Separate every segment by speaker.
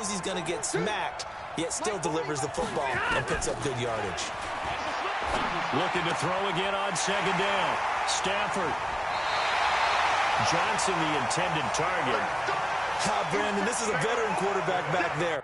Speaker 1: knows he's going to get smacked, yet still delivers the football and picks up good yardage.
Speaker 2: Looking to throw again on second down. Stafford. Johnson, the intended target.
Speaker 1: Brandon, this is a veteran quarterback back there.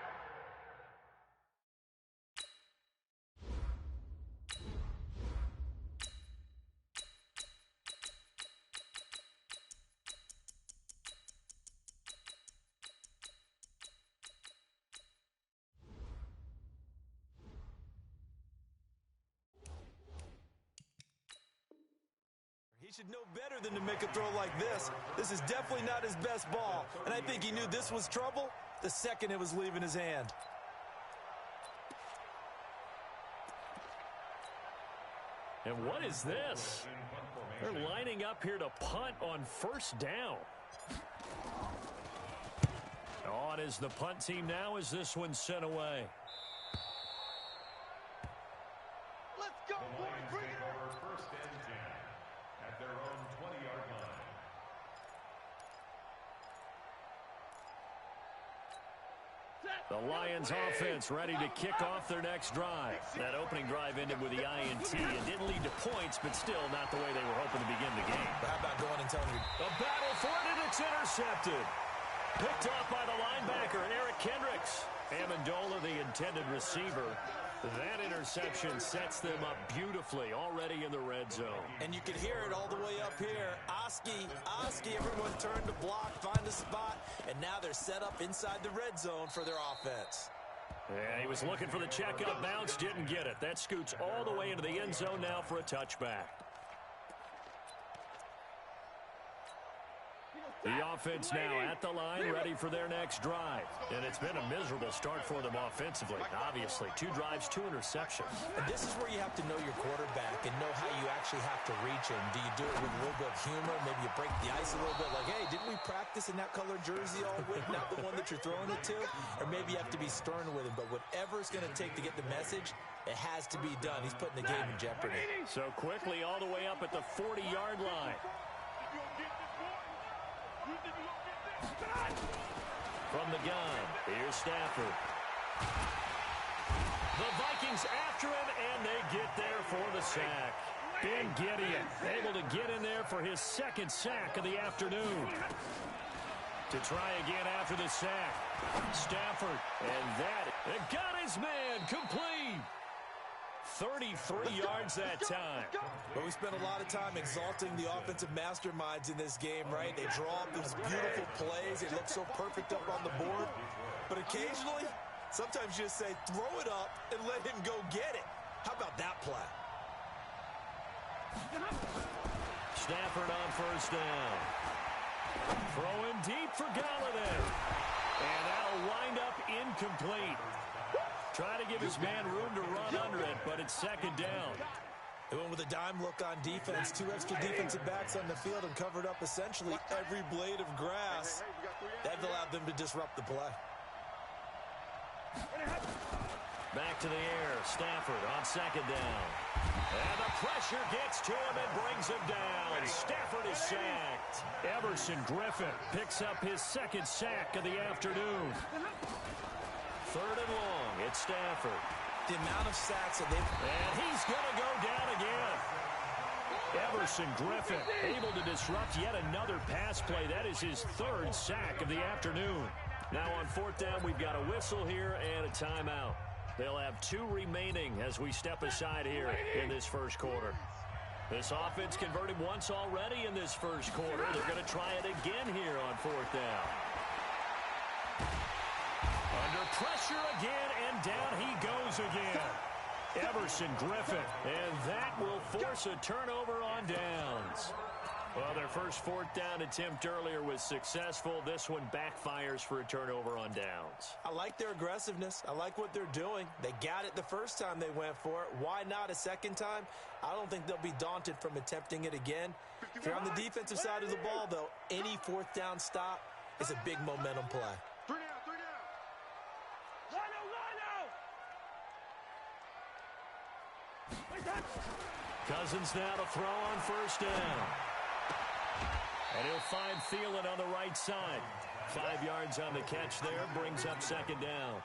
Speaker 1: He should know better than to make a throw like this. This is definitely not his best ball, and I think he knew this was trouble the second it was leaving his hand.
Speaker 2: And what is this? They're lining up here to punt on first down. On is the punt team now as this one's sent away.
Speaker 3: Let's go, boys. Bring it on. First and 10 at their own 20-yard line.
Speaker 2: The Lions offense ready to kick off their next drive. That opening drive ended with the INT. It didn't lead to points, but still not the way they were hoping to begin the game.
Speaker 1: But how about going and telling you?
Speaker 2: The battle for it, and it's intercepted. Picked off by the linebacker, Eric Kendricks. Amendola, the intended receiver. That interception sets them up beautifully already in the red zone.
Speaker 1: And you can hear it all the way up here. Oski, everyone turned to block, find a spot, and now they're set up inside the red zone for their offense.
Speaker 2: Yeah, he was looking for the checkout bounce, didn't get it. That scoots all the way into the end zone now for a touchback. The offense now at the line, ready for their next drive. And it's been a miserable start for them offensively. Obviously, 2 drives, 2 interceptions.
Speaker 1: And this is where you have to know your quarterback and know how you actually have to reach him. Do you do it with a little bit of humor? Maybe you break the ice a little bit like, hey, didn't we practice in that color jersey all week? Not the one that you're throwing it to? Or maybe you have to be stern with him. But whatever it's going to take to get the message, it has to be done. He's putting the game in jeopardy.
Speaker 2: So quickly all the way up at the 40-yard line. From the gun, here's Stafford. The Vikings after him, and they get there for the sack. Ben Gideon able to get in there for his second sack of the afternoon. To try again after the sack. Stafford, and that, it got his man complete. 33 yards that time.
Speaker 1: But we spent a lot of time exalting the offensive masterminds in this game, right? They draw up these beautiful plays. They look so perfect up on the board. But occasionally, sometimes you just say, throw it up and let him go get it. How about that play?
Speaker 2: Stafford on first down. Throwing deep for Galladay. And that'll wind up incomplete. Trying to give his man room to run under it, but it's second down.
Speaker 1: They went with a dime look on defense. 2 extra defensive backs on the field and covered up essentially every blade of grass. That allowed them to disrupt the play.
Speaker 2: Back to the air. Stafford on second down. And the pressure gets to him and brings him down. Stafford is sacked. Everson Griffin picks up his second sack of the afternoon. 3rd and long. It's Stafford.
Speaker 1: The amount of sacks that they've...
Speaker 2: And he's going to go down again. Everson Griffin able to disrupt yet another pass play. That is his 3rd sack of the afternoon. Now on 4th down, we've got a whistle here and a timeout. They'll have 2 remaining as we step aside here in this first quarter. This offense converted once already in this first quarter. They're going to try it again here on 4th down. Under pressure again, and down he goes again. Everson Griffin, and that will force a turnover on downs. Well, their first 4th down attempt earlier was successful. This one backfires for a turnover on downs.
Speaker 1: I like their aggressiveness. I like what they're doing. They got it the first time they went for it. Why not a second time? I don't think they'll be daunted from attempting it again. If you're on the defensive side of the ball, though, any 4th down stop is a big momentum play.
Speaker 2: Cousins now to throw on first down. And he'll find Thielen on the right side. 5 yards on the catch there, brings up second down.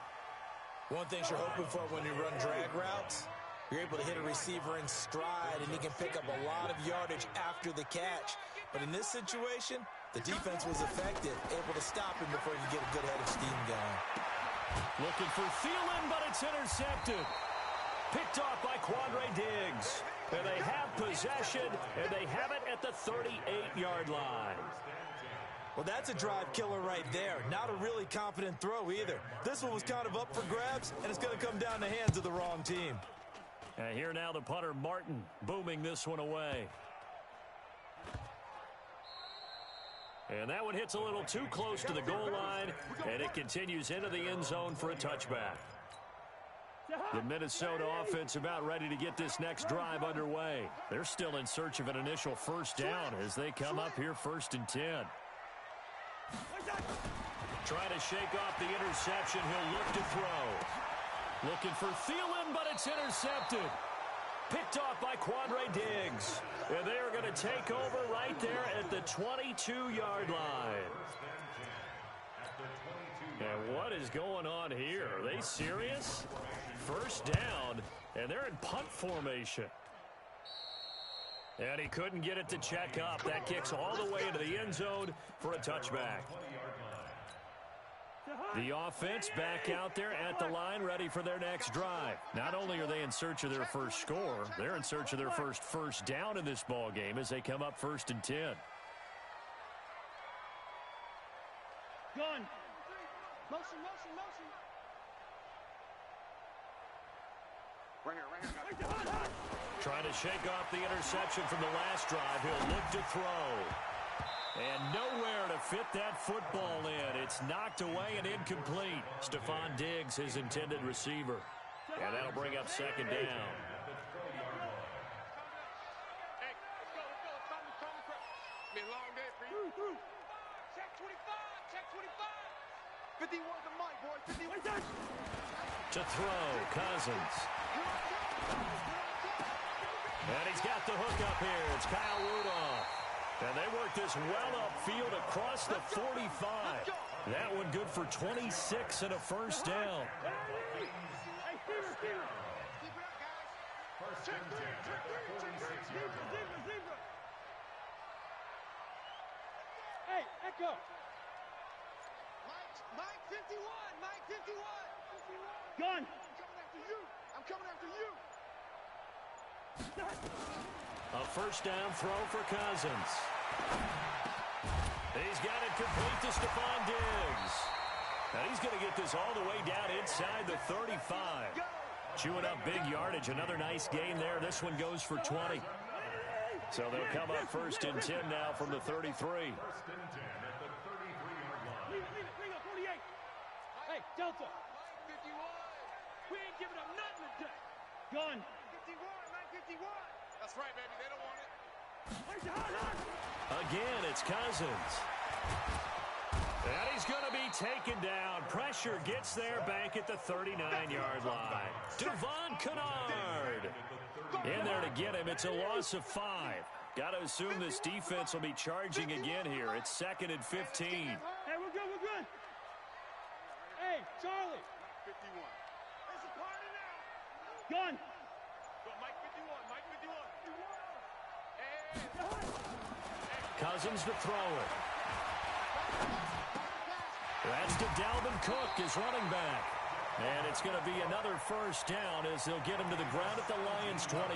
Speaker 1: One thing you're hoping for when you run drag routes, you're able to hit a receiver in stride, and he can pick up a lot of yardage after the catch. But in this situation, the defense was effective, able to stop him before he could get a good head of steam going.
Speaker 2: Looking for Thielen, but it's intercepted. Picked off by Quandre Diggs. And they have possession, and they have it at the 38-yard line.
Speaker 1: Well, that's a drive killer right there. Not a really confident throw either. This one was kind of up for grabs, and it's going to come down the hands of the wrong team.
Speaker 2: And here now the punter, Martin, booming this one away. And that one hits a little too close to the goal line, and it continues into the end zone for a touchback. The Minnesota offense about ready to get this next drive underway. They're still in search of an initial first down as they come up here 1st and 10. Trying to shake off the interception. He'll look to throw. Looking for Thielen, but it's intercepted. Picked off by Quandre Diggs. And they are going to take over right there at the 22-yard line. And what is going on here? Are they serious? First down, and they're in punt formation. And he couldn't get it to check up. That kicks all the way into the end zone for a touchback. The offense back out there at the line, ready for their next drive. Not only are they in search of their first score, they're in search of their first down in this ball game as they come up 1st and 10.
Speaker 4: Gun. Motion, motion, motion. Right here.
Speaker 2: Trying to shake off the interception from the last drive. He'll look to throw. And nowhere to fit that football in. It's knocked away and incomplete. Stephon Diggs, his intended receiver. And that'll bring up second down.
Speaker 4: Hey, let's go. It's time to press. It's been a long day for you. Check 25. Check 25. 51 the mic, boys. 51.
Speaker 2: To throw, Cousins. And he's got the hook up here. It's Kyle Rudolph. And they work this well upfield across the 45. That one good for 26 and a first down.
Speaker 4: Hey, Echo. Mike 51. Mike 51. Gun. I'm coming after you.
Speaker 2: A first down throw for Cousins. He's got it complete to Stephon Diggs. And he's going to get this all the way down inside the 35. Chewing up big yardage. Another nice gain there. This one goes for 20. So they'll come up 1st and 10 now from the 33.
Speaker 4: Leave it up, 48. Hey, Delta. 51. We ain't giving up nothing today. Gun. 51, 951. That's right, baby. They don't want it.
Speaker 2: Again, it's Cousins. And he's going to be taken down. Pressure gets there back at the 39-yard line. Devon Kennard in there to get him. It's a loss of 5. Got to assume this defense will be charging again here. It's 2nd and 15.
Speaker 4: Hey, we're good, we're good. Hey, Charlie. 51. There's a party now. Gun. Go, Mike 51, Mike 51. Hey.
Speaker 2: Cousins to throw it. That's to Dalvin Cook, his running back. And it's going to be another first down as they'll get him to the ground at the Lions' 21.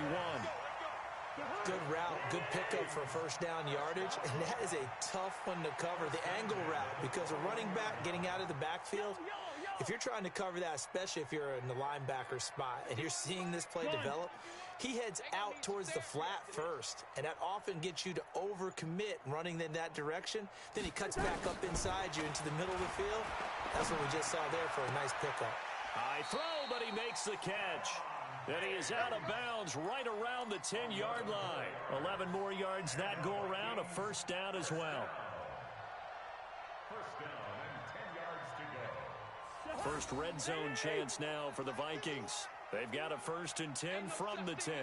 Speaker 1: Good route, good pickup for first down yardage, and that is a tough one to cover, the angle route, because a running back getting out of the backfield, if you're trying to cover that, especially if you're in the linebacker spot and you're seeing this play develop, he heads out towards the flat first, and that often gets you to overcommit running in that direction. Then he cuts back up inside you into the middle of the field. That's what we just saw there for a nice pickup.
Speaker 2: High throw, but he makes the catch. And he is out of bounds right around the 10-yard line. 11 more yards that go around, a first down as well.
Speaker 3: First down and 10 yards to go.
Speaker 2: First red zone chance now for the Vikings. They've got a 1st and 10 from the 10.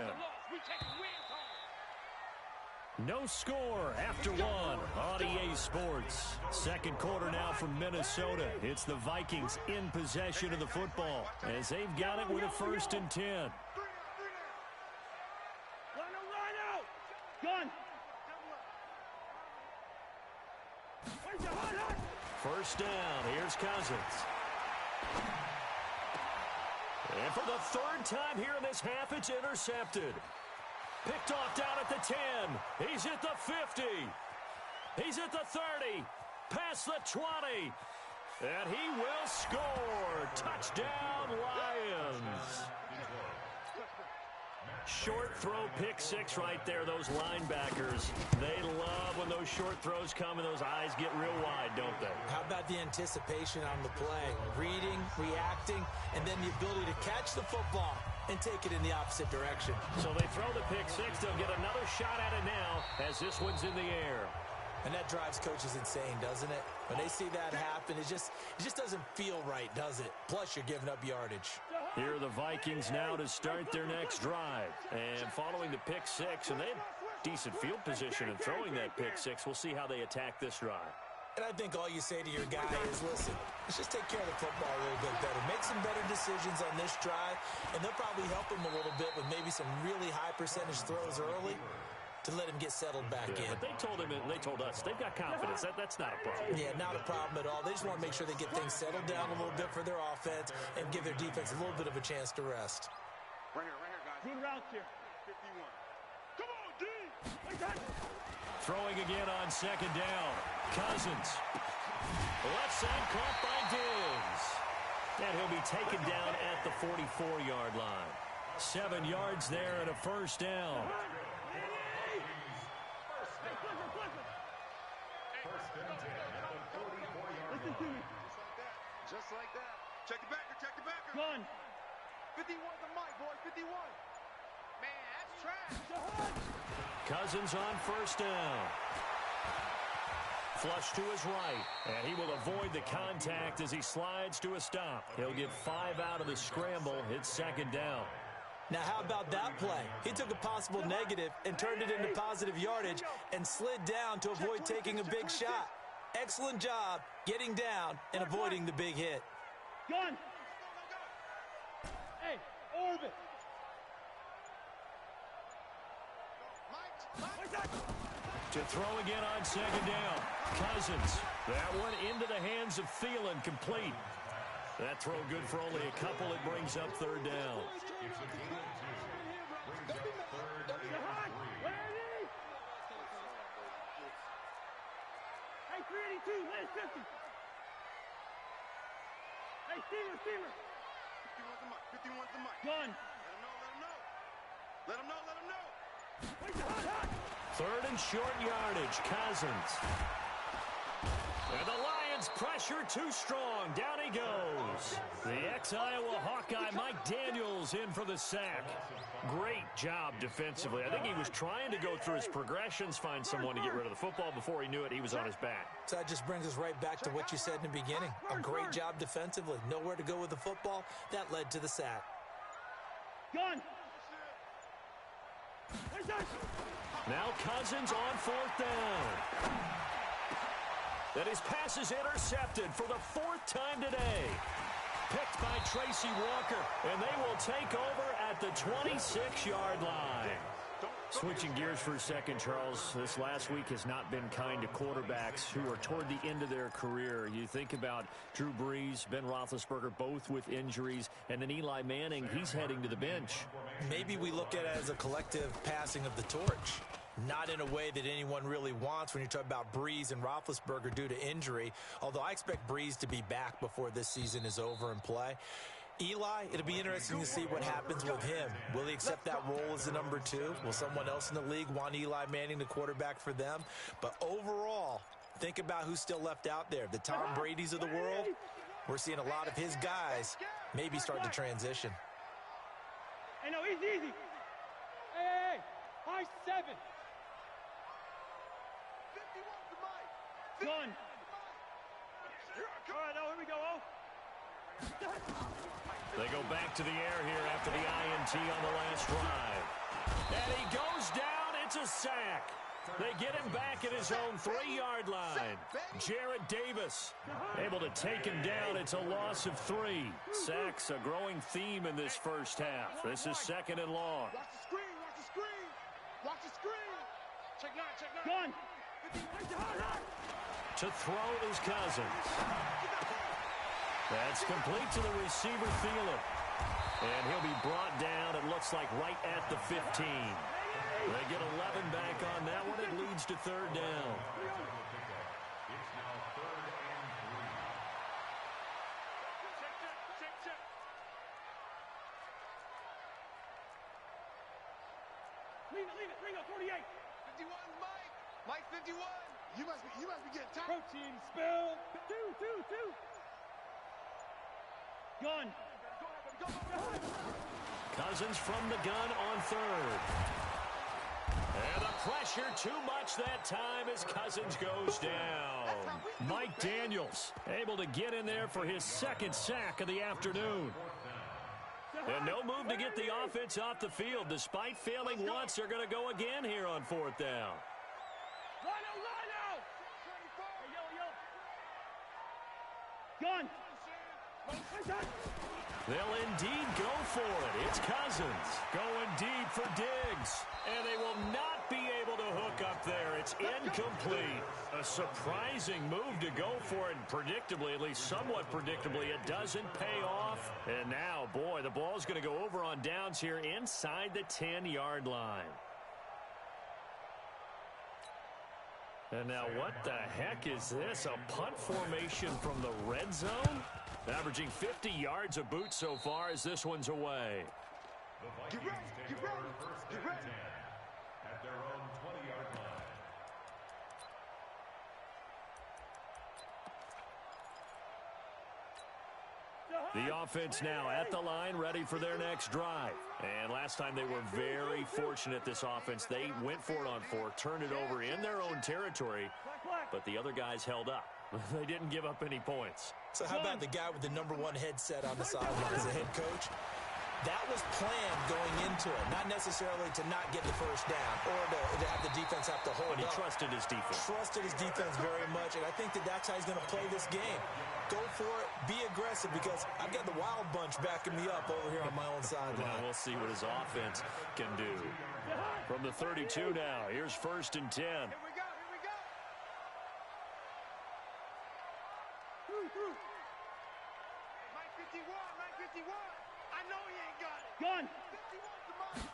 Speaker 2: No score after one on EA Sports. Second quarter now from Minnesota. It's the Vikings in possession of the football as they've got it with a 1st and 10.
Speaker 4: Gun.
Speaker 2: First down. Here's Cousins. And for the 3rd time here in this half, it's intercepted. Picked off down at the 10. He's at the 50. He's at the 30. Past the 20. And he will score. Touchdown, Lions. Short throw, pick 6 right there. Those linebackers, they love when those short throws come and those eyes get real wide, don't they?
Speaker 1: How about the anticipation on the play? Reading, reacting, and then the ability to catch the football and take it in the opposite direction.
Speaker 2: So they throw the pick 6. They'll get another shot at it now as this one's in the air.
Speaker 1: And that drives coaches insane, doesn't it? When they see that happen, it just doesn't feel right, does it? Plus, you're giving up yardage.
Speaker 2: Here are the Vikings now to start their next drive. And following the pick 6, and they have decent field position in throwing that pick 6. We'll see how they attack this drive.
Speaker 1: And I think all you say to your guy is, listen, let's just take care of the football a little bit better. Make some better decisions on this drive, and they'll probably help him a little bit with maybe some really high percentage throws early to let him get settled back in.
Speaker 2: But they told us, they've got confidence. That's not a problem.
Speaker 1: Yeah, not a problem at all. They just want to make sure they get things settled down a little bit for their offense and give their defense a little bit of a chance to rest.
Speaker 4: Right here, guys. Good route here. 51. Come on, D!
Speaker 2: Throwing again on 2nd down. Cousins. Left side caught by Diggs. And he'll be taken down at the 44-yard line. 7 yards there and a 1st down.
Speaker 4: Just like that. Check the backer, check the backer. Gun. 51's the mic, boys, 51. Man, that's trash.
Speaker 2: Cousins on 1st down. Flush to his right, and he will avoid the contact as he slides to a stop. He'll get 5 out of the scramble. It's 2nd down.
Speaker 1: Now, how about that play? He took a possible negative and turned it into positive yardage and slid down to avoid taking a big shot. Excellent job getting down and avoiding the big hit.
Speaker 4: Gun. Hey, orbit.
Speaker 2: To throw again on 2nd down. Cousins. That one into the hands of Thielen, complete. That throw good for only a couple. It brings up 3rd down.
Speaker 4: Hey, 382, last 50. Hey, Steamer. 51's the mic. Gun. Let him know. Wait, hot.
Speaker 2: 3rd and short yardage. Cousins. And the Lions pressure too strong. Down he goes. The ex-Iowa Hawkeye Mike Daniels in for the sack. Great job defensively. I think he was trying to go through his progressions, find someone to get rid of the football. Before he knew it, he was on his back.
Speaker 1: So that just brings us right back to what you said in the beginning. A great job defensively. Nowhere to go with the football. That led to the sack.
Speaker 4: Gun.
Speaker 2: Now Cousins on 4th down. That his pass is intercepted for the 4th time today. Picked by Tracy Walker, and they will take over at the 26-yard line. Switching gears for a second, Charles, this last week has not been kind to quarterbacks who are toward the end of their career. You think about Drew Brees, Ben Roethlisberger, both with injuries, and then Eli Manning, he's heading to the bench.
Speaker 1: Maybe we look at it as a collective passing of the torch. Not in a way that anyone really wants when you talk about Brees and Roethlisberger due to injury, although I expect Brees to be back before this season is over and play. Eli, it'll be interesting to see what happens with him. Will he accept that role as the number 2? Will someone else in the league want Eli Manning the quarterback for them? But overall, think about who's still left out there. The Tom Brady's of the world, we're seeing a lot of his guys maybe start to transition.
Speaker 4: Hey, no, easy. Hey, high 7. 51's the mic. Gun. All right, now here we go.
Speaker 2: They go back to the air here after the INT on the last drive. And he goes down. It's a sack. They get him back at his own 3-yard line. Jarrett Davis able to take him down. It's a loss of 3. Sacks a growing theme in this first half. This is 2nd and long.
Speaker 4: Watch the screen, watch the screen. Watch the screen. Check 9, check 9.
Speaker 2: To throw is Cousins. That's complete to the receiver, Thielen. And he'll be brought down, it looks like, right at the 15. They get 11 back on that one. It leads to 3rd down.
Speaker 3: It's now 3rd and 3.
Speaker 4: Check. Leave it. Ringo, 48. 51, Mike. Mike, 51. You must be getting tired. Protein spill. 2. Gun. Go.
Speaker 2: Cousins from the gun on 3rd. And the pressure too much that time as Cousins goes down. Mike Daniels able to get in there for his 2nd sack of the afternoon. And no move to get the offense off the field. Despite failing once, they're going to go again here on 4th down.
Speaker 4: Line out. Gun.
Speaker 2: They'll indeed go for it. It's Cousins going deep for Diggs. And they will not be able to hook up there. It's incomplete. A surprising move to go for it. And predictably, at least somewhat predictably, it doesn't pay off. And now, boy, the ball's going to go over on downs here inside the 10-yard line. And now what the heck is this? A punt formation from the red zone? Averaging 50 yards a boot so far as this one's away.
Speaker 3: The Vikings take over 1st and 10 at their own 20-yard line.
Speaker 2: The offense now at the line, ready for their next drive. And last time they were very fortunate, this offense. They went for it on 4, turned it over in their own territory, but the other guys held up. They didn't give up any points.
Speaker 1: So how about the guy with the #1 headset on the sideline as a head coach? That was planned going into it, not necessarily to not get the first down or to have the defense have to hold
Speaker 2: But he
Speaker 1: up.
Speaker 2: trusted his defense.
Speaker 1: Trusted his defense very much, and I think that's how he's going to play this game. Go for it, be aggressive, because I've got the Wild Bunch backing me up over here on my own sideline.
Speaker 2: Well, we'll see what his offense can do. From the 32 now, here's 1st and 10.
Speaker 4: Here we go. Through. Mike 51. I know he ain't got it. Gun. 51 to Mike.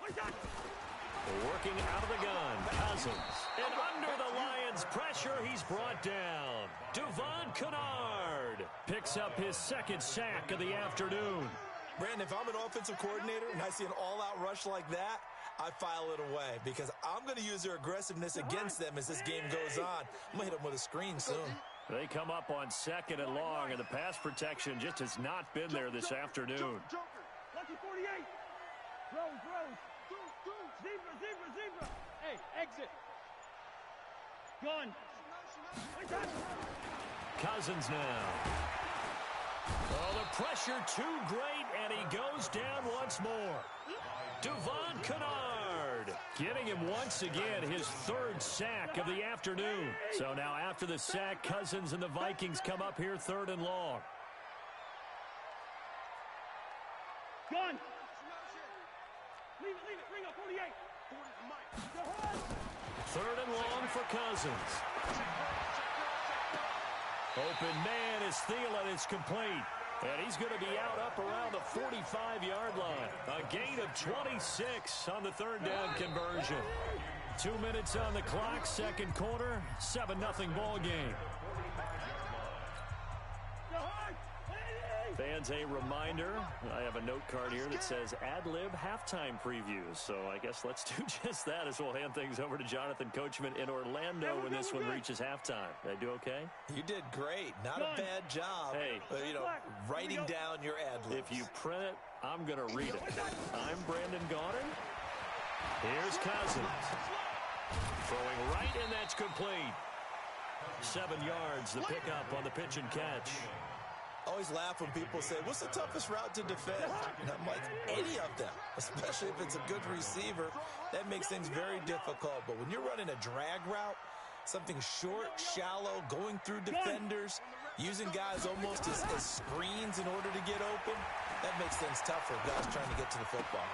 Speaker 2: Working out of the gun, Cousins. And under the Lions' pressure, he's brought down. Devon Kennard picks up his 2nd sack of the afternoon.
Speaker 1: Brandon, if I'm an offensive coordinator and I see an all-out rush like that, I file it away because I'm going to use their aggressiveness against them as this game goes on. I'm going to hit them with a screen soon.
Speaker 2: They come up on 2nd and long, and the pass protection just has not been there this afternoon.
Speaker 4: Lucky 48. Rose. Zebra. Hey, exit. Gun.
Speaker 2: Cousins now. Oh, the pressure too great, and he goes down once more. Devon Kennard getting him once again his 3rd sack of the afternoon. So now after the sack, Cousins and the Vikings come up here 3rd and long.
Speaker 4: Gun. Leave it. Ring up 48. 40 to Mike.
Speaker 2: 3rd and long for Cousins. Open man is Thielen. It's complete. And he's going to be out up around the 45-yard line. A gain of 26 on the 3rd down conversion. 2 minutes on the clock, 2nd quarter, 7-0 ball game. Fans, a reminder, I have a note card here that says ad-lib halftime previews. So I guess let's do just that as we'll hand things over to Jonathan Coachman in Orlando when this one reaches halftime. Did I do okay?
Speaker 1: You did great. Not a bad job.
Speaker 2: Hey.
Speaker 1: Writing down your ad-libs.
Speaker 2: If you print it, I'm going to read it. I'm Brandon Gaudin. Here's Cousins. Throwing right, and that's complete. 7 yards, the pickup on the pitch and catch.
Speaker 1: Always laugh when people say, what's the toughest route to defend? And I'm like, any of them, especially if it's a good receiver. That makes things very difficult. But when you're running a drag route, something short, shallow, going through defenders, using guys almost as screens in order to get open, that makes things tough for guys trying to get to the football.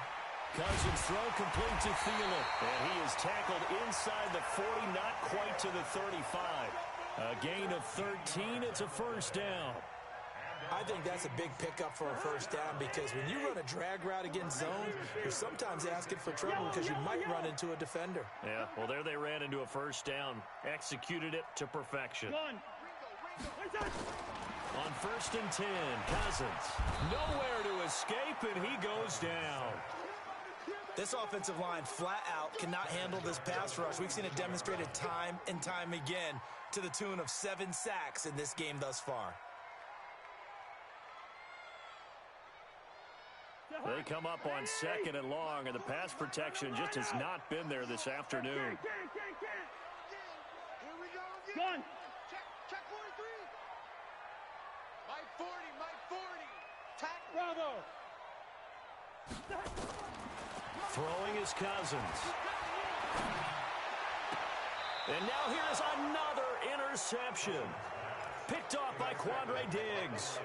Speaker 2: Cousins throw complete to Thielen, and he is tackled inside the 40, not quite to the 35. A gain of 13, it's a first down.
Speaker 1: I think that's a big pickup for a first down because when you run a drag route against zone, you're sometimes asking for trouble because you might run into a defender.
Speaker 2: Yeah, well, there they ran into a first down. Executed it to perfection. On 1st and 10, Cousins. Nowhere to escape, and he goes down.
Speaker 1: This offensive line flat out cannot handle this pass rush. We've seen it demonstrated time and time again to the tune of 7 sacks in this game thus far.
Speaker 2: They come up on 2nd and long, and the pass protection just has not been there this afternoon.
Speaker 4: Here we go again. Check 43. My 40, my 40. Tack. Bravo.
Speaker 2: Throwing is Cousins. And now here's another interception. Picked off by Quandre Diggs.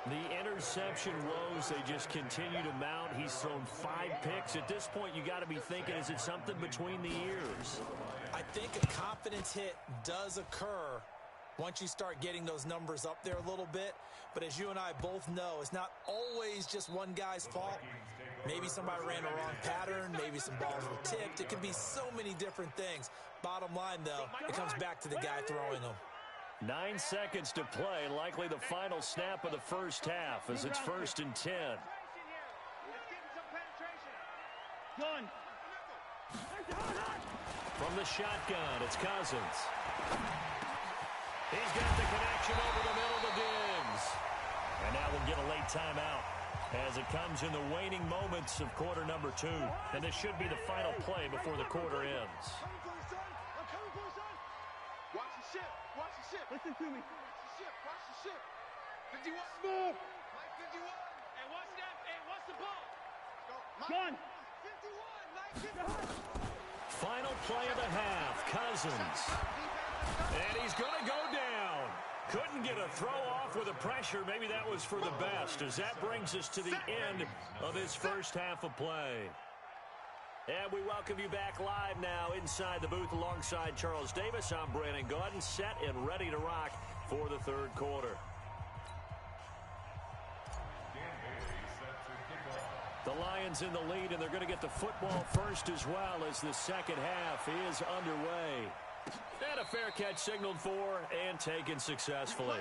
Speaker 2: The interception woes, they just continue to mount. He's thrown 5 picks. At this point, you got to be thinking, is it something between the ears?
Speaker 1: I think a confidence hit does occur once you start getting those numbers up there a little bit. But as you and I both know, it's not always just one guy's fault. Maybe somebody ran a wrong pattern. Maybe some balls were tipped. It can be so many different things. Bottom line, though, it comes back to the guy throwing them.
Speaker 2: 9 seconds to play, likely the final snap of the first half as it's 1st and 10. From the shotgun, it's Cousins. He's got the connection over the middle to Diggs. And now we'll get a late timeout as it comes in the waning moments of quarter number 2. And this should be the final play before the quarter ends.
Speaker 4: Watch the ship. Watch the ship. Listen to me. Watch the ship. Watch the ship. 51. Smooth. Mike 51. And watch that. And watch the ball. Gun. 51. Mike 51.
Speaker 2: Final play of the half. Cousins. And he's going to go down. Couldn't get a throw off with the pressure. Maybe that was for the best, as that brings us to the end of this first half of play. And we welcome you back live now inside the booth alongside Charles Davis. I'm Brandon Gaudin, set and ready to rock for the third quarter. The Lions in the lead, and they're going to get the football first as well as the second half is underway. And a fair catch signaled for and taken successfully.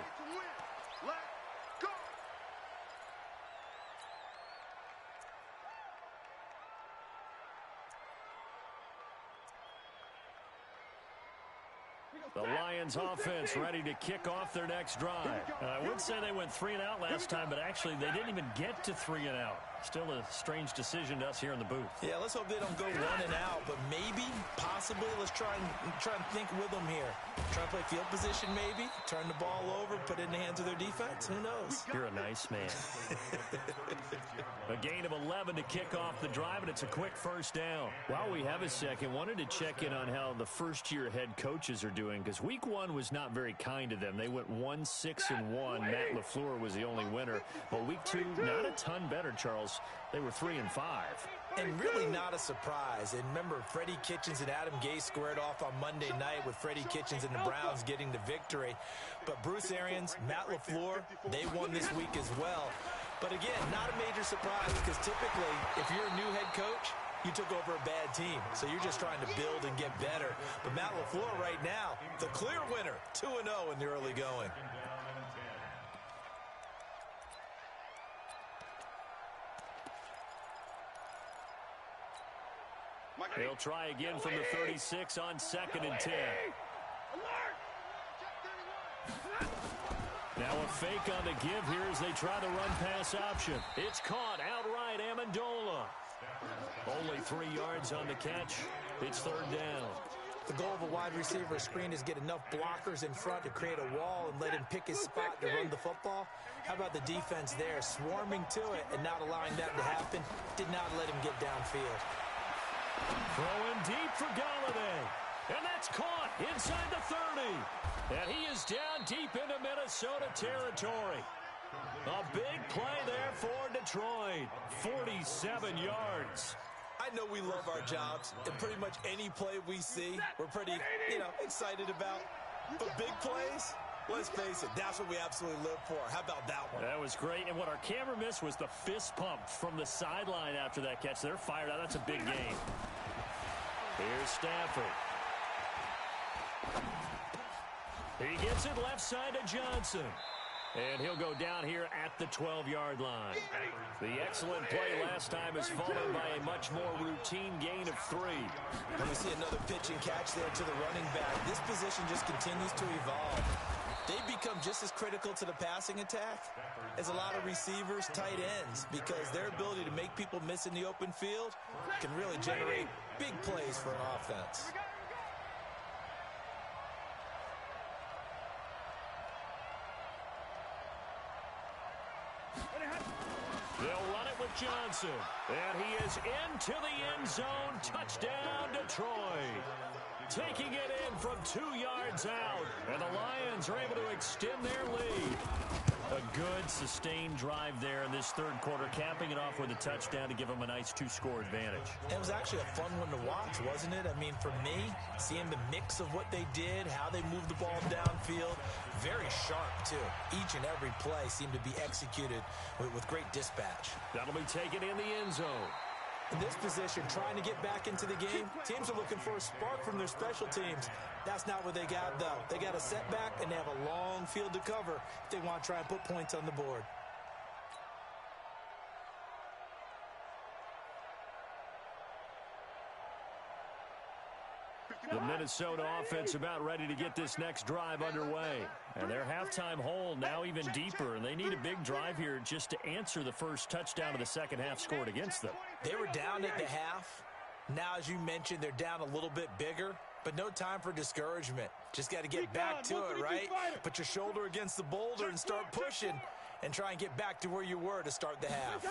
Speaker 2: The Lions offense ready to kick off their next drive. I would say they went 3 and out last time, but actually they didn't even get to 3 and out. Still a strange decision to us here in the booth.
Speaker 1: Yeah, let's hope they don't go 1 and out, but maybe, possibly, let's try and think with them here. Try to play field position maybe, turn the ball over, put it in the hands of their defense. Who knows?
Speaker 2: You're a nice man. A gain of 11 to kick off the drive, and it's a quick first down. While we have a second, wanted to check in on how the first-year head coaches are doing, because week 1 was not very kind to them. They went 1-6-1. Matt LaFleur was the only winner. But week 2, not a ton better, Charles. They were 3 and 5.
Speaker 1: And really not a surprise. And remember, Freddie Kitchens and Adam Gase squared off on Monday night with Freddie Kitchens and the Browns getting the victory. But Bruce Arians, Matt LaFleur, they won this week as well. But again, not a major surprise because typically, if you're a new head coach, you took over a bad team. So you're just trying to build and get better. But Matt LaFleur right now, the clear winner, 2-0 in the early going.
Speaker 2: They'll try again from the 36 on 2nd and 10. Now a fake on the give here as they try the run-pass option. It's caught outright, Amendola. Only 3 yards on the catch. It's 3rd down.
Speaker 1: The goal of a wide receiver screen is get enough blockers in front to create a wall and let him pick his spot to run the football. How about the defense there, swarming to it and not allowing that to happen? Did not let him get downfield.
Speaker 2: Throwing deep for Golladay. And that's caught inside the 30. And he is down deep into Minnesota territory. A big play there for Detroit. 47 yards.
Speaker 1: I know we love our jobs, and pretty much any play we see, we're pretty, excited about. But big plays, let's face it, that's what we absolutely live for. How about that one?
Speaker 2: That was great, and what our camera missed was the fist pump from the sideline after that catch. They're fired out. That's a big game. Here's Stafford. He gets it left side to Johnson. And he'll go down here at the 12-yard line. The excellent play last time is followed by a much more routine gain of 3.
Speaker 1: And we see another pitch and catch there to the running back. This position just continues to evolve. They become just as critical to the passing attack as a lot of receivers, tight ends, because their ability to make people miss in the open field can really generate big plays for an offense.
Speaker 2: They'll run it with Johnson. And he is into the end zone. Touchdown, Detroit. Taking it in from 2 yards out. And the Lions are able to extend their lead. A good, sustained drive there in this third quarter, capping it off with a touchdown to give them a nice 2-score advantage.
Speaker 1: It was actually a fun one to watch, wasn't it? I mean, for me, seeing the mix of what they did, how they moved the ball downfield, very sharp, too. Each and every play seemed to be executed with great dispatch.
Speaker 2: That'll be taken in the end zone.
Speaker 1: In this position, trying to get back into the game, teams are looking for a spark from their special teams. That's not what they got, though. They got a setback, and they have a long field to cover if they want to try and put points on the board.
Speaker 2: The Minnesota offense about ready to get this next drive underway. And their halftime hole now even deeper, and they need a big drive here just to answer the first touchdown of the second half scored against them.
Speaker 1: They were down at the half. Now, as you mentioned, they're down a little bit bigger, but no time for discouragement. Just got to get back to it, right? Put your shoulder against the boulder and start pushing and try and get back to where you were to start the half.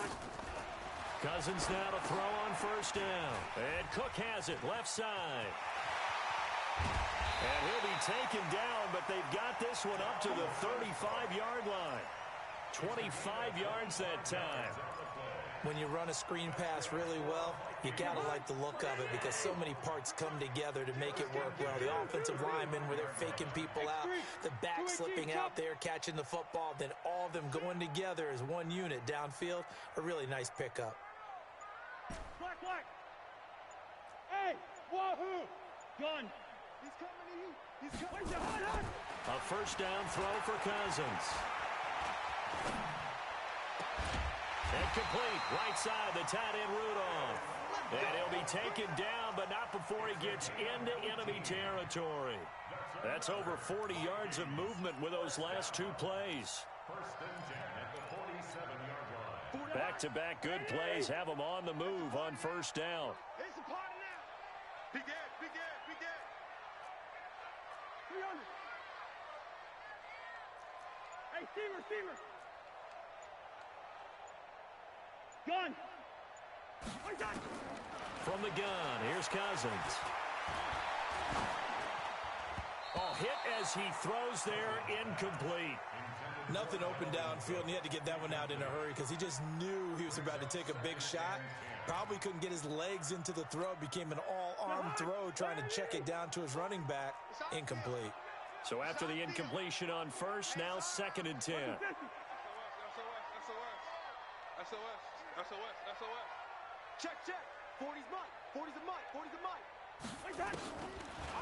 Speaker 2: Cousins now to throw on first down. And Cook has it left side. And he'll be taken down, but they've got this one up to the 35-yard line. 25 yards that time.
Speaker 1: When you run a screen pass really well, you got to like the look of it because so many parts come together to make it work well. The offensive linemen where they're faking people out, the back slipping out there, catching the football, then all of them going together as one unit downfield. A really nice pickup.
Speaker 4: Black. Hey, wahoo! Gun. He's coming to you. He's coming.
Speaker 2: A first down throw for Cousins. And complete. Right side, the tight end Rudolph. And he'll be taken down, but not before he gets into enemy territory. That's over 40 yards of movement with those last 2 plays. Back-to-back good plays have them on the move on first down.
Speaker 4: It's a party now. Be dead. 300. Hey, Steamer. Gun.
Speaker 2: From the gun, here's Cousins. Hit as he throws there, incomplete.
Speaker 1: Nothing open downfield, and he had to get that one out in a hurry because he just knew he was about to take a big shot. Probably couldn't get his legs into the throw. Became an all-arm throw, trying to check it down to his running back. Incomplete.
Speaker 2: So after the incompletion on first, now 2nd and 10.
Speaker 4: SOS. Check. 40's Mike.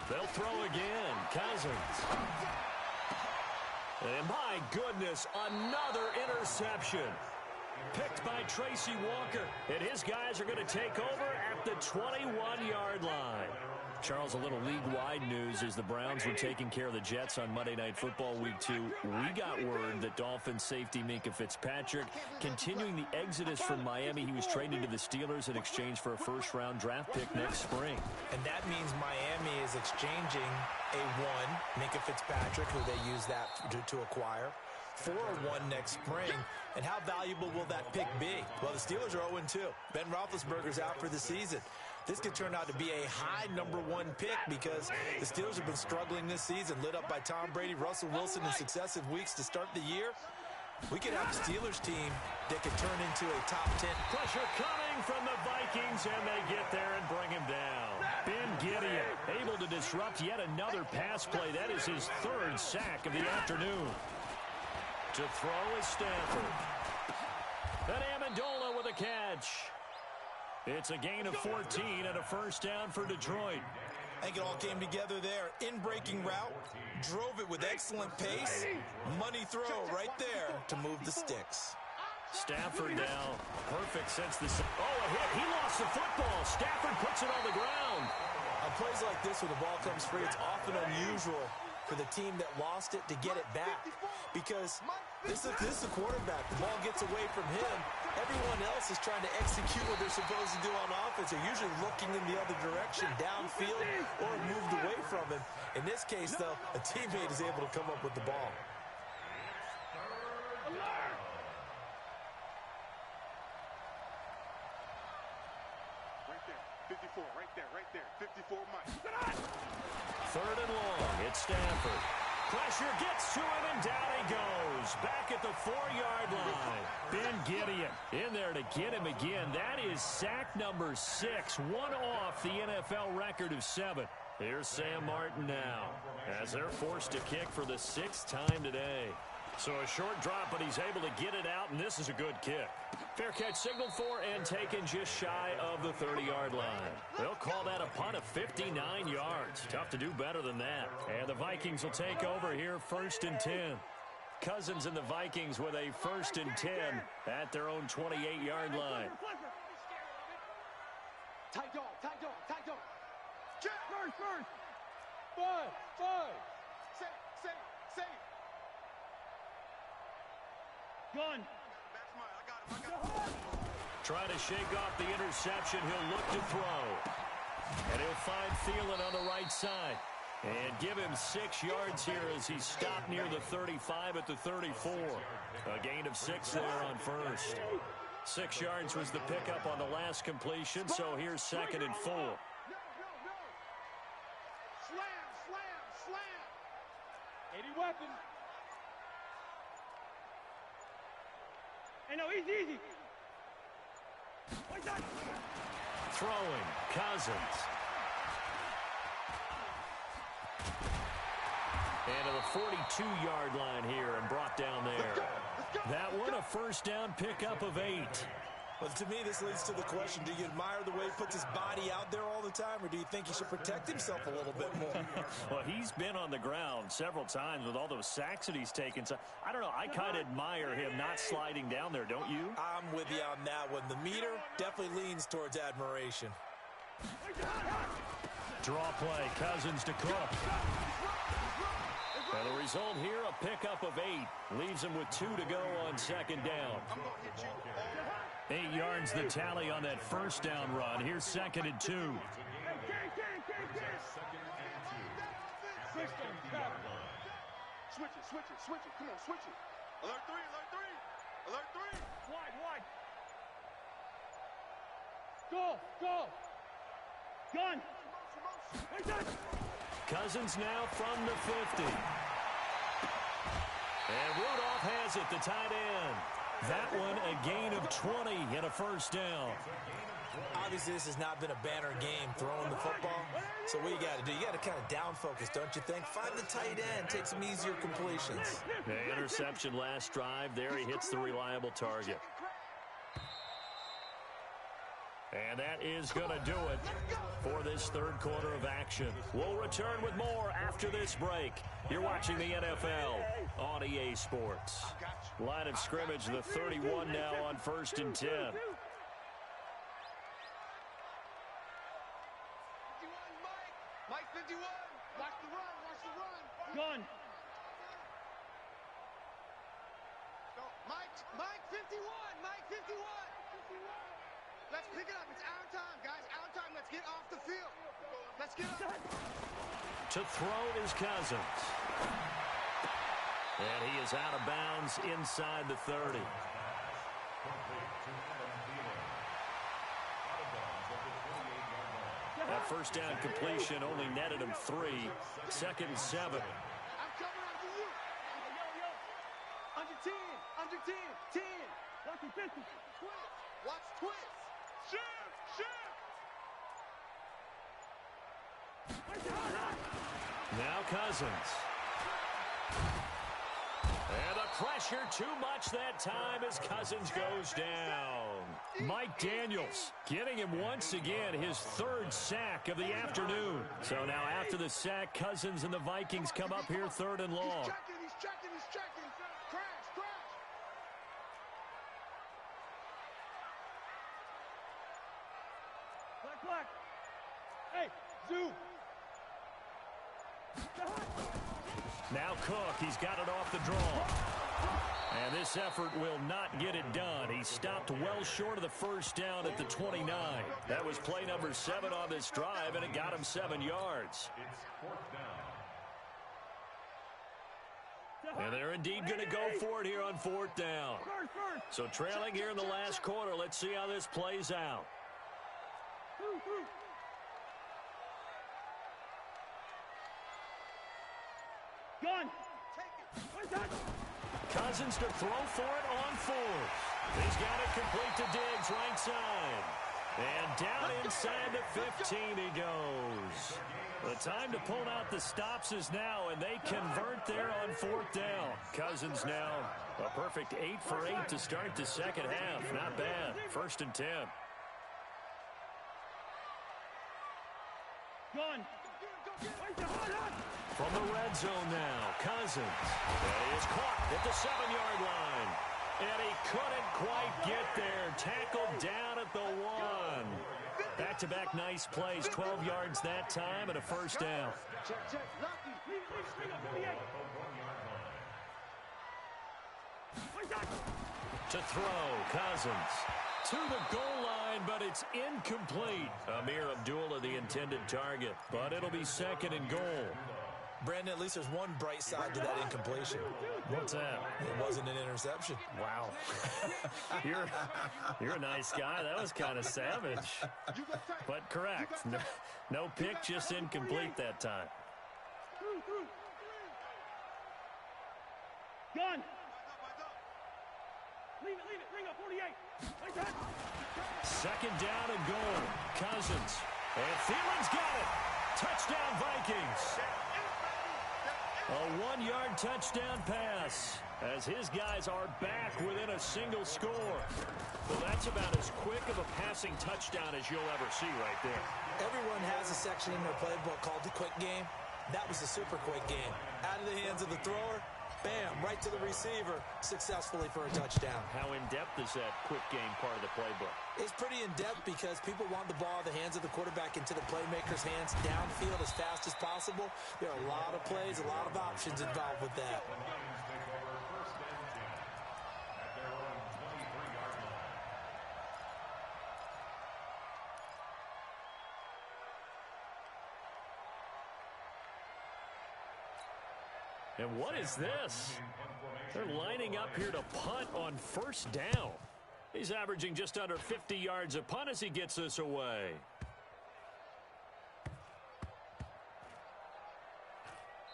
Speaker 2: They'll throw again. Cousins. And my goodness, another interception. Picked by Tracy Walker. And his guys are going to take over at the 21-yard line. Charles, a little league-wide news as the Browns were taking care of the Jets on Monday Night Football Week 2. We got word that Dolphins safety Minkah Fitzpatrick continuing the exodus from Miami. He was traded to the Steelers in exchange for a first-round draft pick next spring.
Speaker 1: And that means Miami is exchanging a 1, Minkah Fitzpatrick, who they use that to acquire, for a 1 next spring. And how valuable will that pick be? Well, the Steelers are 0-2. Ben Roethlisberger's out for the season. This could turn out to be a high #1 pick because the Steelers have been struggling this season, lit up by Tom Brady, Russell Wilson in successive weeks to start the year. We could have a Steelers team that could turn into a top 10.
Speaker 2: Pressure coming from the Vikings, and they get there and bring him down. Ben Gideon able to disrupt yet another pass play. That is his 3rd sack of the afternoon. To throw is Stafford. And Amendola with a catch. It's a gain of 14 and a first down for Detroit.
Speaker 1: I think it all came together there. In-breaking route, drove it with excellent pace. Money throw right there to move the sticks.
Speaker 2: Stafford now perfect since the... Oh, a hit. He lost the football. Stafford puts it on the ground.
Speaker 1: On plays like this, when the ball comes free, it's often unusual for the team that lost it to get it back. Because this is the quarterback. The ball gets away from him. Everyone else is trying to execute what they're supposed to do on offense. They're usually looking in the other direction, downfield, or moved away from him. In this case, though, a teammate is able to come up with the ball.
Speaker 4: Right there, 54, right there, 54 Mike.
Speaker 2: 3rd and long, it's Stafford. Pressure gets to him, and down he goes. Back at the 4-yard line. Ben Gideon in there to get him again. That is sack number 6, one off the NFL record of 7. Here's Sam Martin now, as they're forced to kick for the 6th time today. So a short drop, but he's able to get it out, and this is a good kick. Fair catch signaled for and taken just shy of the 30-yard line. They'll call that a punt of 59 yards. Tough to do better than that. And the Vikings will take over here 1st and 10. Cousins and the Vikings with a 1st and 10 at their own 28-yard line.
Speaker 4: Tight dog, tight dog, tight dog.
Speaker 5: First. 5.
Speaker 4: Safe.
Speaker 5: Gun.
Speaker 4: That's mine. I got him.
Speaker 2: Try to shake off the interception. He'll look to throw. And he'll find Thielen on the right side. And give him 6 yards here as he's stopped near the 35 at the 34. A gain of 6 there on 1st. 6 yards was the pickup on the last completion, so here's 2nd and 4.
Speaker 4: No. Slam.
Speaker 5: 80 weapon. Hey, no, easy.
Speaker 2: Throwing, Cousins. And to the 42-yard line here and brought down there. That one, a first down pickup of 8.
Speaker 1: Well, to me, this leads to the question, do you admire the way he puts his body out there all the time, or do you think he should protect himself a little bit more?
Speaker 2: Well, he's been on the ground several times with all those sacks that he's taken. So, I don't know, I kind of admire him not sliding down there, don't you?
Speaker 1: I'm with you on that one. The meter definitely leans towards admiration.
Speaker 2: Draw play, Cousins to Cook. And the result here, a pickup of 8. Leaves him with 2 to go on 2nd down. 8 yards the tally on that first down run. Here's 2nd and 2.
Speaker 4: Switch it. Come on, switch it. Alert 3.
Speaker 5: Wide. Go. Gun.
Speaker 2: Cousins now from the 50. And Rudolph has it, the tight end. That one, a gain of 20 and a first down.
Speaker 1: Obviously, this has not been a banner game throwing the football. So what you got to do, you got to kind of down focus, don't you think? Find the tight end, take some easier completions.
Speaker 2: The interception last drive. There he hits the reliable target. And that is going to do it for this 3rd quarter of action. We'll return with more after this break. You're watching the NFL on EA Sports. Line of scrimmage, the 31 now on 1st and 10.
Speaker 5: Gun.
Speaker 4: Go. Mike 51. Mike 51. Let's pick it up. It's our time, guys. Our time. Let's get off the field. Let's get up.
Speaker 2: To throw is Cousins. And he is out of bounds inside the 30. That first down completion only netted him 3. 2nd and 7.
Speaker 4: I'm coming after you.
Speaker 5: Under 10. Under 10. 10. Watch the distance.
Speaker 4: Twist. Watch twist. Shift.
Speaker 2: Now Cousins. And the pressure too much that time as Cousins goes down. Mike Daniels getting him once again his 3rd sack of the afternoon. So now after the sack, Cousins and the Vikings come up here 3rd and long.
Speaker 4: He's checking. Crash.
Speaker 5: Black. Hey, Zoo.
Speaker 2: Now Cook, he's got it off the draw. And this effort will not get it done. He stopped well short of the first down at the 29. That was play number 7 on this drive, and it got him 7 yards. And they're indeed going to go for it here on 4th down. So trailing here in the last quarter, let's see how this plays out.
Speaker 5: Gun.
Speaker 2: Cousins to throw for it on 4th. He's got it complete to Diggs, right side. And down inside the 15 he goes. The time to pull out the stops is now, and they convert there on 4th down. Cousins now a perfect 8 for 8 to start the second half. Not bad. 1st and 10.
Speaker 5: Gun.
Speaker 2: From the red zone now, Cousins. And he is caught at the 7-yard line. And he couldn't quite get there. Tackled down at the 1. Back-to-back nice plays, 12 yards that time and a first down.
Speaker 5: Check. Lucky.
Speaker 2: To throw, Cousins. To the goal line, but it's incomplete. Amir Abdullah, the intended target, but it'll be 2nd and goal.
Speaker 1: Brandon, at least there's one bright side to that incompletion.
Speaker 2: What's that?
Speaker 1: It wasn't an interception.
Speaker 2: Wow. You're a nice guy. That was kind of savage. But correct. No pick, just incomplete that time.
Speaker 5: Gun. Leave it. Bring up 48.
Speaker 2: 2nd down and goal. Cousins. And Thielen's got it. Touchdown, Vikings. A 1-yard touchdown pass as his guys are back within a single score. Well, that's about as quick of a passing touchdown as you'll ever see right there.
Speaker 1: Everyone has a section in their playbook called the quick game. That was a super quick game. Out of the hands of the thrower, bam, right to the receiver, successfully for a touchdown.
Speaker 2: How in-depth is that quick game part of the playbook?
Speaker 1: It's pretty in-depth because people want the ball in the hands of the quarterback into the playmaker's hands downfield as fast as possible. There are a lot of plays, a lot of options involved with that.
Speaker 2: And what is this? They're lining up here to punt on 1st down. He's averaging just under 50 yards a punt as he gets this away.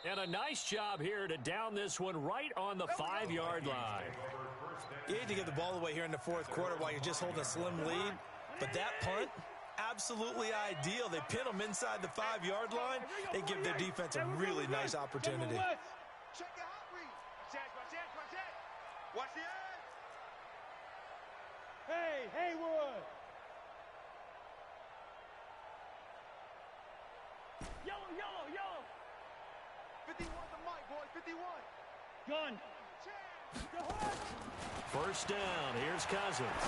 Speaker 2: And a nice job here to down this one right on the 5-yard line.
Speaker 1: You hate to give the ball away here in the 4th quarter while you're just holding a slim lead, but that punt, absolutely ideal. They pin them inside the 5-yard line. They give their defense a really nice opportunity.
Speaker 4: Check the hot read. Watch that. Watch the edge.
Speaker 5: Hey, Haywood. Yellow.
Speaker 4: 51 the mic, boy. 51.
Speaker 5: Gun.
Speaker 2: First down. Here's Cousins.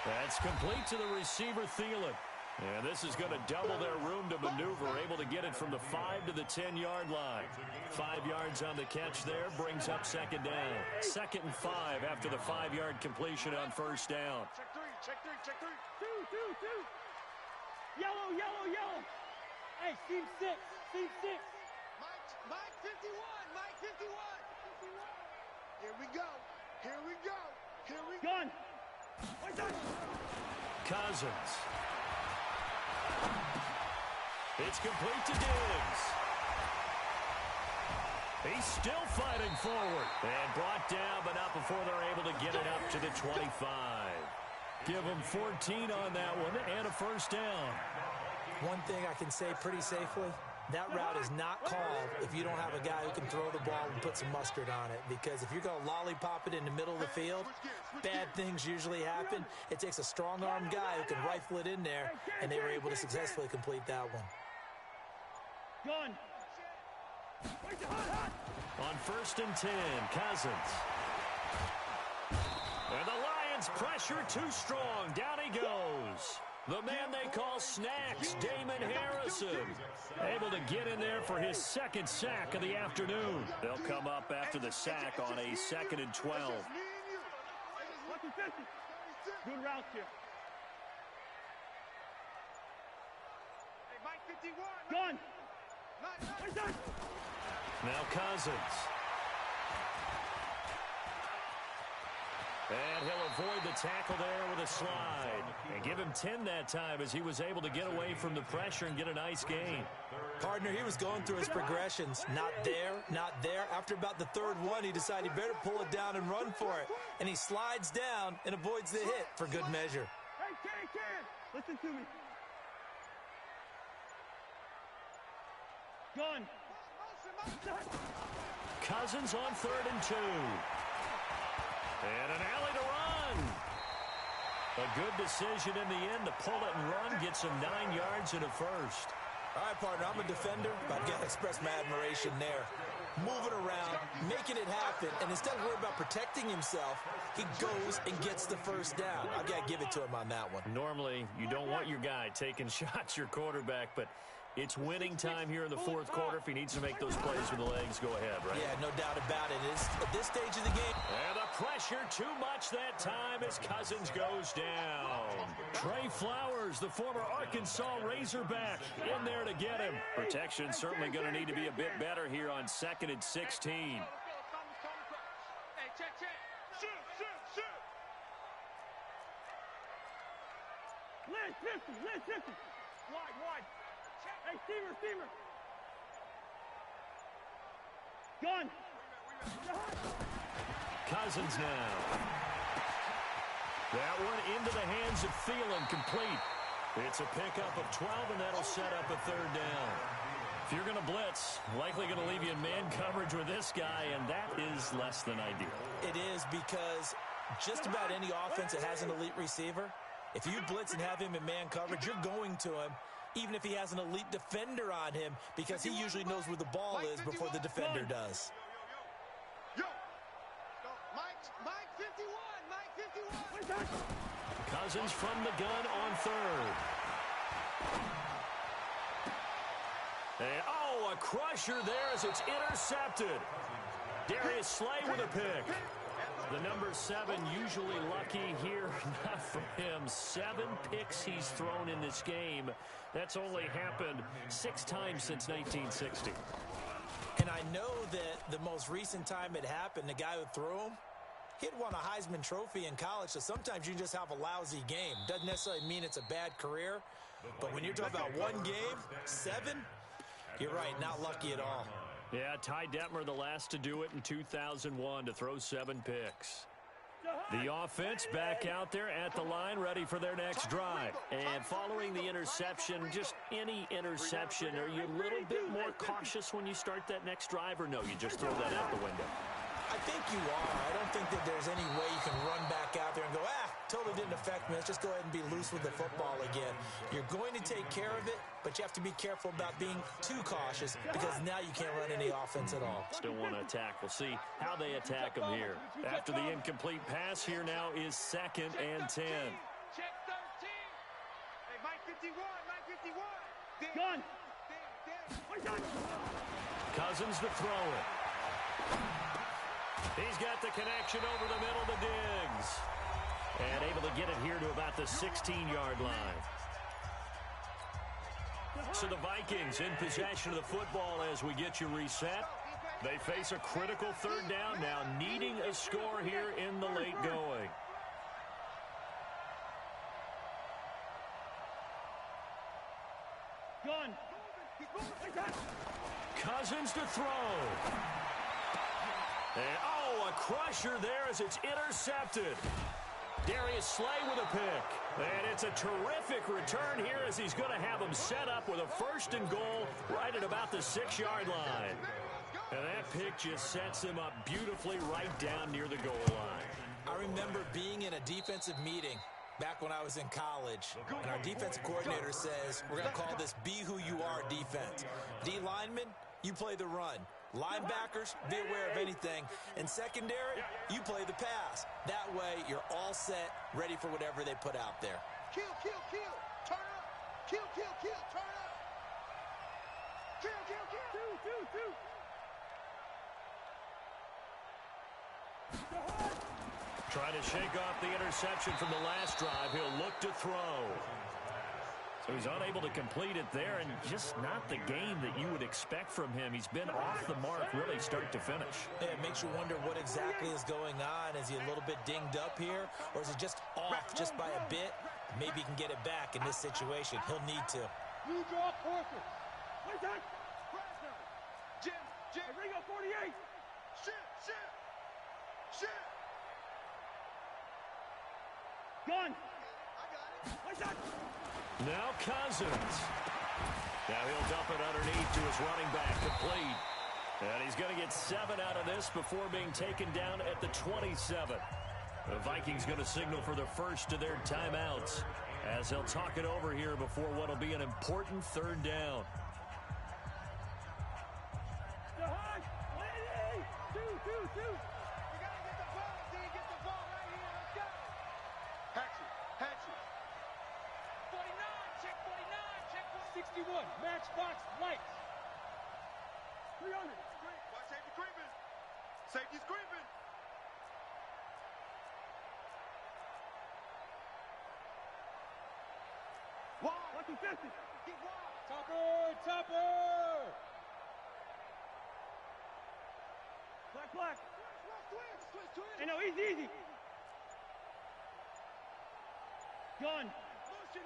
Speaker 2: That's complete to the receiver, Thielen. And this is going to double their room to maneuver, able to get it from the 5 to the 10-yard line. 5 yards on the catch there, brings up second down. 2nd and 5 after the 5-yard completion on first down.
Speaker 4: Check three, check three, check three.
Speaker 5: Two. Yellow, yellow, yellow. Hey, team 6, team 6.
Speaker 4: Mike 51, Mike 51. Here we go, here we go, here we go.
Speaker 5: Gun. Right there.
Speaker 2: Cousins. It's complete to Diggs. He's still fighting forward. And brought down, but not before they're able to get it up to the 25. Give them 14 on that one and a first down.
Speaker 1: One thing I can say pretty safely, that route is not called if you don't have a guy who can throw the ball and put some mustard on it. Because if you're going to lollipop it in the middle of the field, bad things usually happen. It takes a strong-armed guy who can rifle it in there, and they were able to successfully complete that one.
Speaker 5: Gun.
Speaker 2: On 1st and 10, Cousins. And the Lions pressure too strong. Down he goes. The man they call Snacks, Damon Harrison. Able to get in there for his 2nd sack of the afternoon. They'll come up after the sack on a 2nd and 12.
Speaker 5: Good route here.
Speaker 4: Hey, Mike 51.
Speaker 5: Gun.
Speaker 4: Right there.
Speaker 2: Now Cousins. And he'll avoid the tackle there with a slide. And give him 10 that time as he was able to get away from the pressure and get a nice gain.
Speaker 1: Partner, he was going through his progressions. Not there, not there. After about the 3rd one, he decided he better pull it down and run for it. And he slides down and avoids the hit for good measure.
Speaker 5: Hey, Ken. Listen to me. Gun.
Speaker 2: Cousins on 3rd and 2. And an alley to run. A good decision in the end to pull it and run. Gets him 9 yards and a first.
Speaker 1: All right, partner, I'm a defender, but I've got to express my admiration there. Moving around, making it happen, and instead of worrying about protecting himself, he goes and gets the first down. I've got to give it to him on that one.
Speaker 2: Normally, you don't want your guy taking shots, your quarterback, but it's winning time here in the 4th quarter. If he needs to make those plays with the legs, go ahead, right?
Speaker 1: Yeah, no doubt about it. It's at this stage of the game.
Speaker 2: And the pressure too much that time as Cousins goes down. Trey Flowers, the former Arkansas Razorback, in there to get him. Protection certainly going to need to be a bit better here on 2nd and 16.
Speaker 4: Hey, check. Shoot.
Speaker 5: Lynn 50. Wide. Hey, steamer. Gun.
Speaker 2: Cousins now. That one into the hands of Thielen, complete. It's a pickup of 12, and that'll set up a 3rd down. If you're going to blitz, likely going to leave you in man coverage with this guy, and that is less than ideal.
Speaker 1: It is because just about any offense that has an elite receiver, if you blitz and have him in man coverage, you're going to him, even if he has an elite defender on him, because he usually knows where the ball is before the defender does.
Speaker 4: Yo. Mike 51.
Speaker 2: Cousins from the gun on 3rd. And, a crusher there as it's intercepted. Darius Slay with a pick. The number 7 usually lucky here. Not for him. 7 picks he's thrown in this game. That's only happened 6 times since 1960.
Speaker 1: And I know that the most recent time it happened, the guy who threw him, he'd won a Heisman Trophy in college, so sometimes you just have a lousy game. Doesn't necessarily mean it's a bad career, but when you're talking about one game, 7, you're right, not lucky at all.
Speaker 2: Yeah, Ty Detmer, the last to do it in 2001, to throw 7 picks. The offense back out there at the line, ready for their next drive. And following the interception, just any interception, are you a little bit more cautious when you start that next drive, or no, you just throw that out the window?
Speaker 1: I think you are. I don't think that there's any way you can run back out there and go, totally didn't affect me. Let's just go ahead and be loose with the football again. You're going to take care of it, but you have to be careful about being too cautious because now you can't run any offense at all.
Speaker 2: Still want to attack. We'll see how they attack him here. After the incomplete pass, here now is 2nd and 10.
Speaker 4: Check 13. Hey, Mike
Speaker 5: Gun.
Speaker 2: Cousins to throw it. He's got the connection over the middle to Diggs. And able to get it here to about the 16-yard line. So the Vikings in possession of the football as we get you reset. They face a critical third down now, needing a score here in the late going.
Speaker 5: Gun.
Speaker 2: Cousins to throw. And, oh, a crusher there as it's intercepted. Darius Slay with a pick. And it's a terrific return here as he's going to have him set up with a 1st and goal right at about the 6-yard line. And that pick just sets him up beautifully right down near the goal line.
Speaker 1: I remember being in a defensive meeting back when I was in college, and our defensive coordinator says, we're going to call this Be Who You Are defense. D linemen, you play the run. Linebackers, be aware of anything. And secondary, you play the pass. That way, you're all set, ready for whatever they put out there.
Speaker 4: Kill, kill, kill. Turn up. Kill, kill, kill. Turn up. Kill, kill, kill. Two.
Speaker 2: Trying to shake off the interception from the last drive. He'll look to throw. So he's unable to complete it there, and just not the game that you would expect from him. He's been off the mark really start to finish.
Speaker 1: Yeah, it makes you wonder what exactly is going on. Is he a little bit dinged up here, or is he just off just by a bit? Maybe he can get it back in this situation. He'll need to.
Speaker 5: Blue draw horses. What's that?
Speaker 4: Jim.
Speaker 5: Ringo 48.
Speaker 4: Shit.
Speaker 5: Gun.
Speaker 4: I got it.
Speaker 5: What's that?
Speaker 2: Now Cousins. Now he'll dump it underneath to his running back, complete. And he's going to get 7 out of this before being taken down at the 27. The Vikings going to signal for the first of their timeouts as they'll talk it over here before what will be an important third down.
Speaker 5: Two.
Speaker 4: You got to get the ball, D. Get the ball right here. Let's go. Hatchet.
Speaker 5: 49. Check 49. 61. Matchbox lights. 300.
Speaker 4: Watch safety creeping. Safety's creeping. Wide.
Speaker 5: 150.
Speaker 4: Get wide.
Speaker 5: Topper. Black.
Speaker 4: Twist.
Speaker 5: Hey, no, easy. Gun.
Speaker 4: Motion.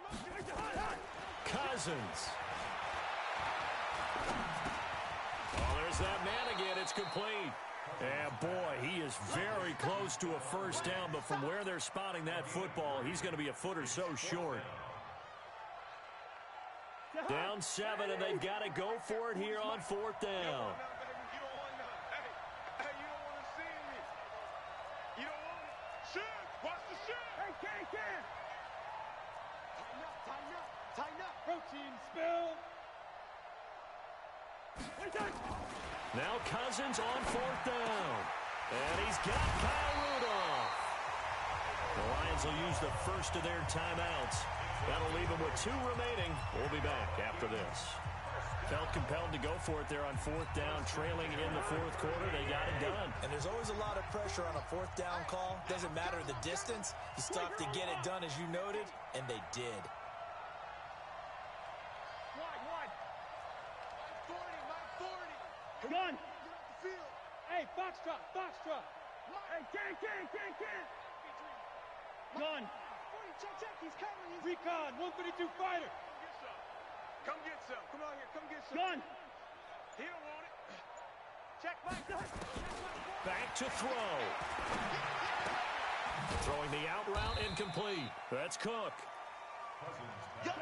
Speaker 5: Hot.
Speaker 2: Cousins. Oh, there's that man again. It's complete. And boy, he is very close to a first down, but from where they're spotting that football, he's going to be a foot or so short. Down 7, and they've got to go for it here on 4th down.
Speaker 4: Tighten up.
Speaker 5: Protein spill.
Speaker 2: Now Cousins on 4th down. And he's got Kyle Rudolph. The Lions will use the first of their timeouts. That'll leave them with 2 remaining. We'll be back after this. Felt compelled to go for it there on 4th down, trailing in the 4th quarter. They got it done.
Speaker 1: And there's always a lot of pressure on a 4th down call. Doesn't matter the distance. You still have to get it done as you noted, and they did.
Speaker 5: Wide.
Speaker 4: Mike 40.
Speaker 5: Gun.
Speaker 4: Get off the field.
Speaker 5: Hey, Foxtrot. Hey, can. Gun.
Speaker 4: 40, check. He's coming.
Speaker 5: Recon, 152 fighter.
Speaker 4: Come get some. Come on here. Come get some.
Speaker 5: Gun.
Speaker 4: He don't want it. Check Mike.
Speaker 2: Back to throw. Throwing the out route incomplete. That's Cook.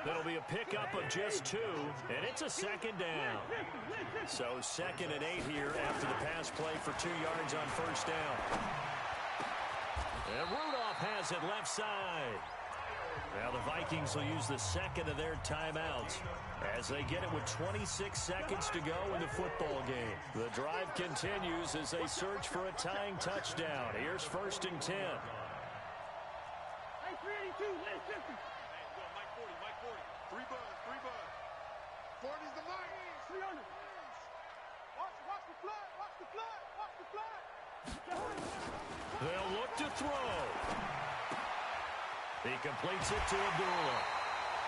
Speaker 2: That'll be a pickup of just 2, and it's a 2nd down. So 2nd and 8 here after the pass play for 2 yards on 1st down. And Rudolph has it left side. Now the Vikings will use the 2nd of their timeouts as they get it with 26 seconds to go in the football game. The drive continues as they search for a tying touchdown. Here's 1st and 10.
Speaker 5: Hey, 382, late 50.
Speaker 4: 40, Mike 40. 3 buzz, 3 buzz. 40's the Mike.
Speaker 5: 300.
Speaker 4: Watch the flood, watch the flood, watch the flood.
Speaker 2: They'll look to throw. He completes it to Abdullah.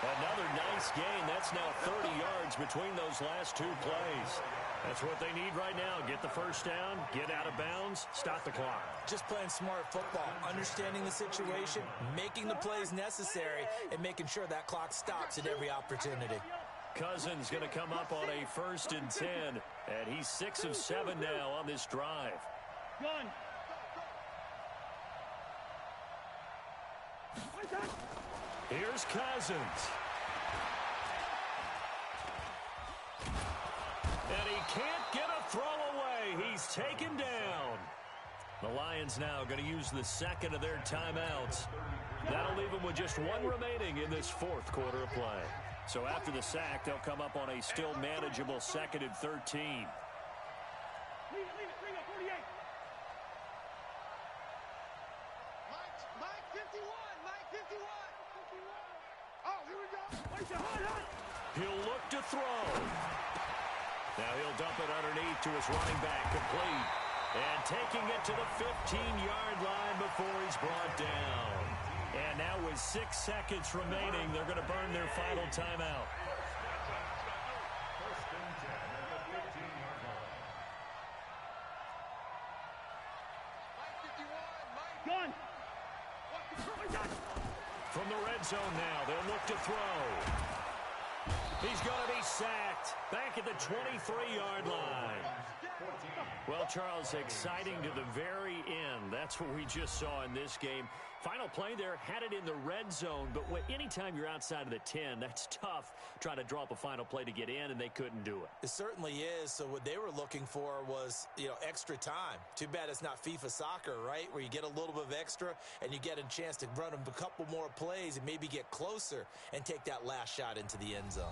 Speaker 2: Another nice gain. That's now 30 yards between those last 2 plays. That's what they need right now. Get the first down, get out of bounds, stop the clock.
Speaker 1: Just playing smart football, understanding the situation, making the plays necessary, and making sure that clock stops at every opportunity.
Speaker 2: Cousins going to come up on a 1st and 10, and he's 6 of 7 now on this drive.
Speaker 5: Gun.
Speaker 2: Here's Cousins. And he can't get a throw away. He's taken down. The Lions now going to use the second of their timeouts. That'll leave them with just 1 remaining in this 4th quarter of play. So after the sack, they'll come up on a still manageable 2nd and 13.
Speaker 5: Leave it, bring up 48.
Speaker 4: Mike 51, Mike 51. Oh, here we go.
Speaker 2: He'll look to throw. Now he'll dump it underneath to his running back, complete. And taking it to the 15-yard line before he's brought down. And now with 6 seconds remaining, they're going to burn their final timeout.
Speaker 5: Gun.
Speaker 2: From the red zone now, they'll look to throw. He's going to be sacked back at the 23-yard line. Well, Charles, exciting to the very end. That's what we just saw in this game. Final play there, had it in the red zone, but anytime you're outside of the 10, that's tough trying to draw up a final play to get in, and they couldn't do it.
Speaker 1: It certainly is. So what they were looking for was, extra time. Too bad it's not FIFA soccer, right, where you get a little bit of extra and you get a chance to run a couple more plays and maybe get closer and take that last shot into the end zone.